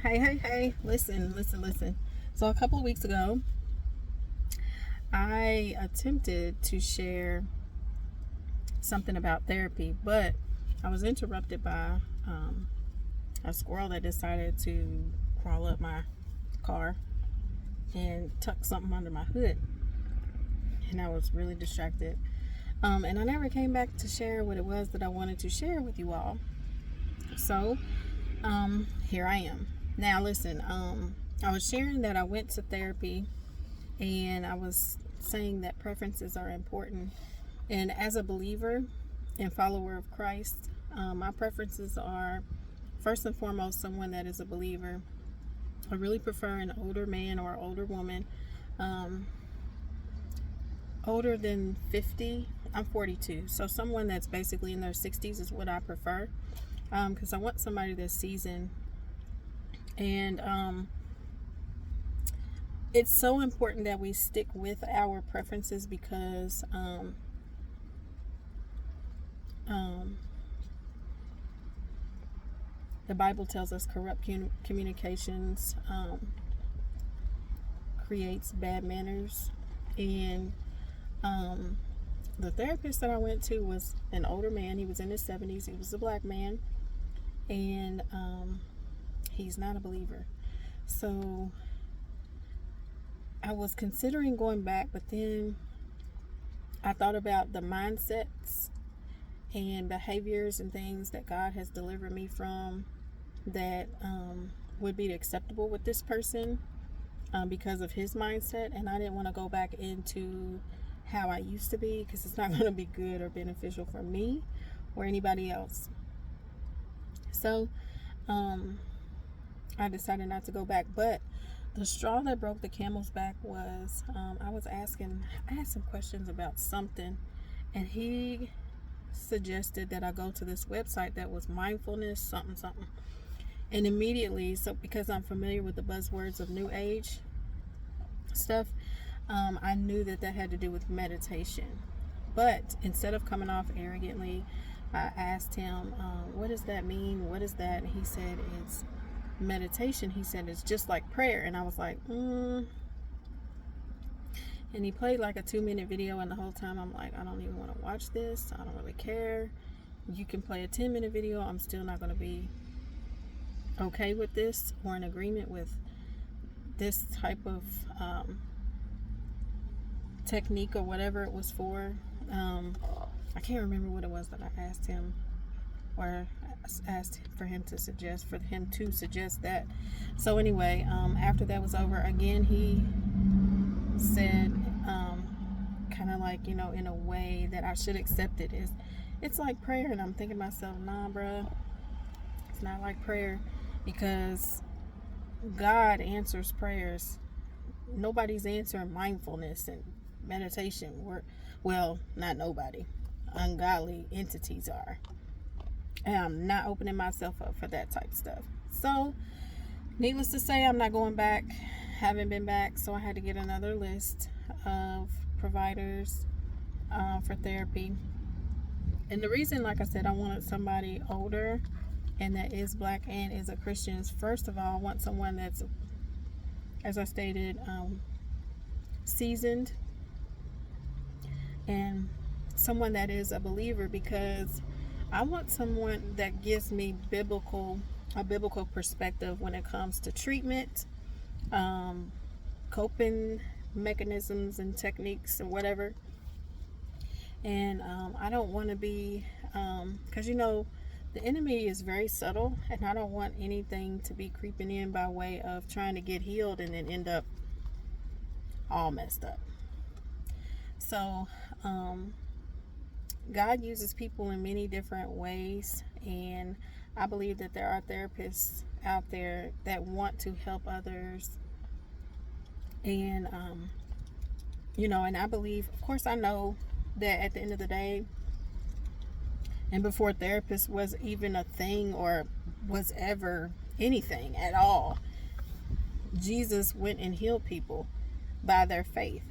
Hey, listen. So, a couple of weeks ago, I attempted to share something about therapy, but I was interrupted by a squirrel that decided to crawl up my car and tuck something under my hood. And I was really distracted. And I never came back to share what it was that I wanted to share with you all. So, here I am. Now, listen, I was sharing that I went to therapy and I was saying that preferences are important. And as a believer and follower of Christ, my preferences are first and foremost someone that is a believer. I really prefer an older man or older woman, older than 50. I'm 42, so someone that's basically in their 60s is what I prefer, because I want somebody that's seasoned. And it's so important that we stick with our preferences because the Bible tells us corrupt communications creates bad manners. And the therapist that I went to was an older man. He was in his 70s. He was a black man, and he's not a believer. So I was considering going back, but then I thought about the mindsets and behaviors and things that God has delivered me from that would be acceptable with this person because of his mindset. And I didn't want to go back into how I used to be because it's not going to be good or beneficial for me or anybody else. So I decided not to go back. But the straw that broke the camel's back was I had some questions about something, and he suggested that I go to this website that was mindfulness something. And immediately, so because I'm familiar with the buzzwords of New Age stuff, I knew that had to do with meditation. But instead of coming off arrogantly, I asked him, what does that mean? What is that? And he said, it's meditation. He said, it's just like prayer. And I was like, And he played like a 2-minute video, and the whole time I'm like, I don't even want to watch this. I don't really care. You can play a 10-minute video. I'm still not going to be okay with this or in agreement with this type of technique or whatever it was for. I can't remember what it was that I asked him, or asked for him to suggest that. So anyway, after that was over, again he said kind of like, in a way that I should accept it. It's like prayer. And I'm thinking to myself, nah bruh, it's not like prayer, because God answers prayers. Nobody's answering mindfulness and meditation. Well, not nobody, ungodly entities are. And I'm not opening myself up for that type of stuff. So needless to say, I'm not going back. Haven't been back. So I had to get another list of providers for therapy. And the reason, like I said, I wanted somebody older and that is black and is a Christian is, first of all, I want someone that's, as I stated, seasoned, and someone that is a believer, because I want someone that gives me a biblical perspective when it comes to treatment, coping mechanisms and techniques and whatever. And I don't want to be, because the enemy is very subtle, and I don't want anything to be creeping in by way of trying to get healed and then end up all messed up. So God uses people in many different ways, and I believe that there are therapists out there that want to help others. And and I believe, of course, I know that at the end of the day, and before therapist was even a thing or was ever anything at all, Jesus went and healed people by their faith.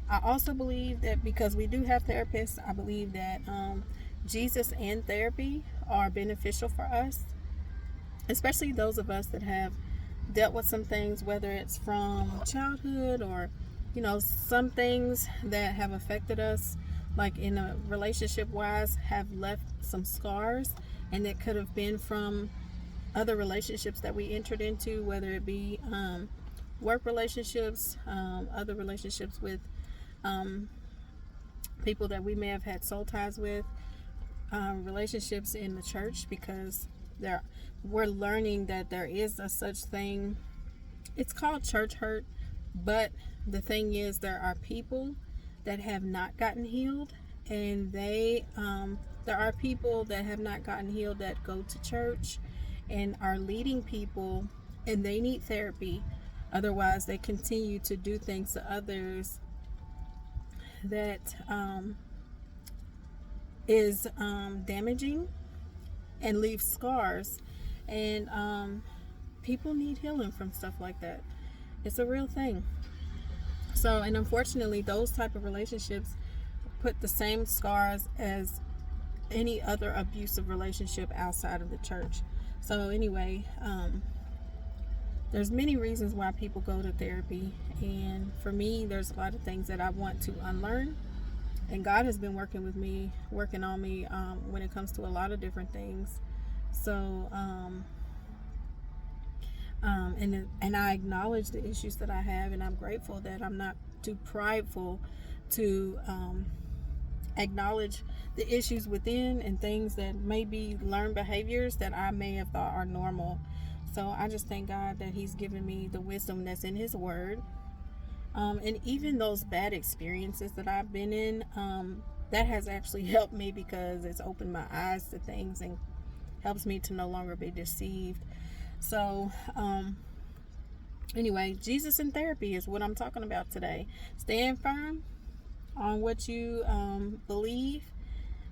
I also believe that because we do have therapists, I believe that Jesus and therapy are beneficial for us. especially those of us that have dealt with some things, whether it's from childhood or, some things that have affected us, like in a relationship wise, have left some scars. And it could have been from other relationships that we entered into, whether it be work relationships, other relationships with people that we may have had soul ties with, relationships in the church, because we're learning that there is a such thing. It's called church hurt, but the thing is, there are people that have not gotten healed, and there are people that have not gotten healed that go to church and are leading people, and they need therapy. Otherwise, they continue to do things to others that is damaging and leaves scars. And people need healing from stuff like that. It's a real thing. So, and unfortunately, those type of relationships put the same scars as any other abusive relationship outside of the church. So anyway, there's many reasons why people go to therapy, and for me, there's a lot of things that I want to unlearn, and God has been working on me when it comes to a lot of different things. So and I acknowledge the issues that I have, and I'm grateful that I'm not too prideful to acknowledge the issues within and things that may be learned behaviors that I may have thought are normal. So I just thank God that He's given me the wisdom that's in His Word. And even those bad experiences that I've been in, that has actually helped me, because it's opened my eyes to things and helps me to no longer be deceived. So anyway, Jesus in therapy is what I'm talking about today. Stand firm on what you believe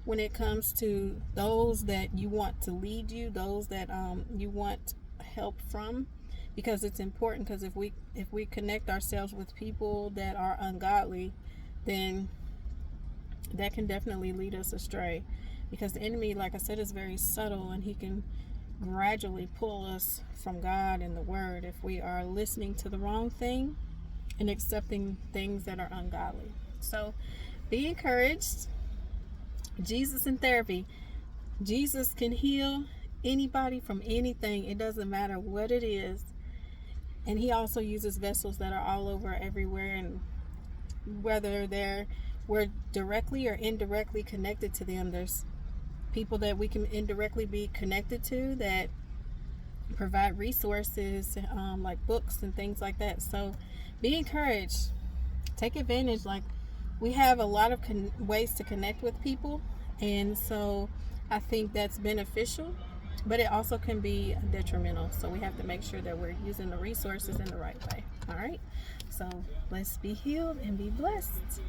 when it comes to those that you want to lead you, those that you want help from, because it's important. Because if we connect ourselves with people that are ungodly, then that can definitely lead us astray, because the enemy, like I said, is very subtle, and he can gradually pull us from God and the Word if we are listening to the wrong thing and accepting things that are ungodly. So be encouraged. Jesus in therapy. Jesus can heal anybody from anything. It doesn't matter what it is. And He also uses vessels that are all over everywhere, and whether we're directly or indirectly connected to them, there's people that we can indirectly be connected to that provide resources, like books and things like that. So be encouraged. Take advantage. Like, we have a lot of ways to connect with people, and so I think that's beneficial, but it also can be detrimental. So we have to make sure that we're using the resources in the right way. All right, so let's be healed and be blessed.